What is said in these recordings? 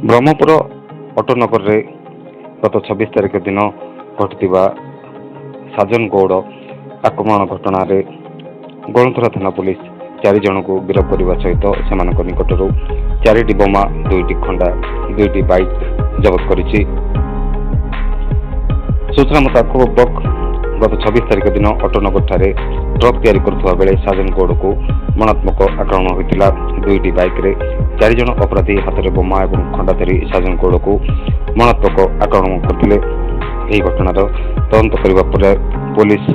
ବ୍ରହ୍ମପୁର ଅଟୋନଗରରେ ଗତ 26 ତାରିଖ ଦିନ ଘଟିଥିବା ସାଜନ ଗୌଡ଼ ଆକ୍ରମଣ ଘଟଣାରେ ଗଣତନ୍ତ୍ର ଥାନା ପୁଲିସ 4 ଜଣଙ୍କୁ ଗିରଫ କରିବା ସହିତ ସେମାନଙ୍କ ନିକଟରୁ 4ଟି ବୋମା, 2ଟି ଖଣ୍ଡା, 2ଟି ବାଇକ୍ ଜବତ କରିଛି। ସୂଚନା ମୁତାବକ ଗତ 26 ତାରିଖ ଦିନ ଅଟୋନଗରଠାରେ ଟ୍ରକ୍ ତିଆରି କରୁଥିବା ବେଳେ ସାଜନ ଗୌଡ଼କୁ ମରଣାତ୍ମକ ଆକ୍ରମଣ ହୋଇଥିଲା। 2ଟି ବାଇକ୍ରେ 4 ଜଣ ଅପରାଧୀ ହାତରେ ବୋମା ଏବଂ ଖଣ୍ଡା ଧରି ସାଜନ ଗୌଡ଼କୁ ମରଣାତ୍ମକ ଆକ୍ରମଣ କରିଥିଲେ। ଏହି ଘଟଣାର ତଦନ୍ତ କରିବା ପରେ ପୁଲିସ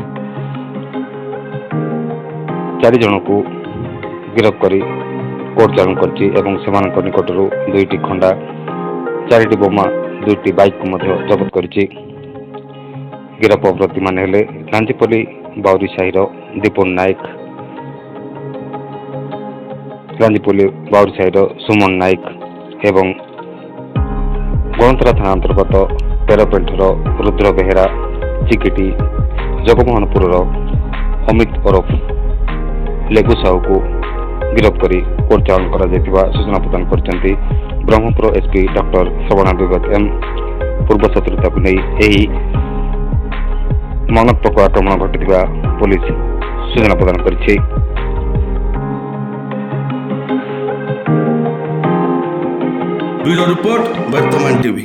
4 ଜଣଙ୍କୁ ଗିରଫ କରି କୋର୍ଟ ଚାଲାଣ କରିଛି ଏବଂ ସେମାନଙ୍କ ନିକଟରୁ 2ଟି ଖଣ୍ଡା, 4ଟି ବୋମା, 2ଟି ବାଇକ୍ ମଧ୍ୟ ଜବତ କରିଛି। ଗିରଫ ଅପରାଧୀମାନେ ହେଲେ ଲାଞ୍ଜିପଲ୍ଲୀ ବାଉରୀ ସାହିର ଦୀପନ ନାୟକ, ଲାଞ୍ଜିପଲ୍ଲୀ ବାଉରୀ ସାହିର ସୁମନ ନାୟକ ଏବଂ ଗଣତନ୍ତ୍ର ଥାନା ଅନ୍ତର୍ଗତ ତେରପେଣ୍ଠର ରୁଦ୍ର ବେହେରା, ଚିକିଟି, ଜଗମୋହନପୁରର ଅମିତ ଓରଫ ଲେଗୁ ସାହୁକୁ ଗିରଫ କରି କୋର୍ଟ ଚାଲାଣ କରାଯାଇଥିବା ସୂଚନା ପ୍ରଦାନ କରିଛନ୍ତି ବ୍ରହ୍ମପୁର ଏସ୍ପି ଡକ୍ଟର ଶ୍ରବଣା ବିଗତ ଏମ୍। ପୂର୍ବ ଶତ୍ରୁତାକୁ ନେଇ ଏହି ମରଣାତ୍ମକ ଆକ୍ରମଣ ଘଟିଥିବା ପୁଲିସ ସୂଚନା ପ୍ରଦାନ କରିଛି। ବ୍ୟୁରୋ ରିପୋର୍ଟ ବର୍ତ୍ତମାନ ଟିଭି।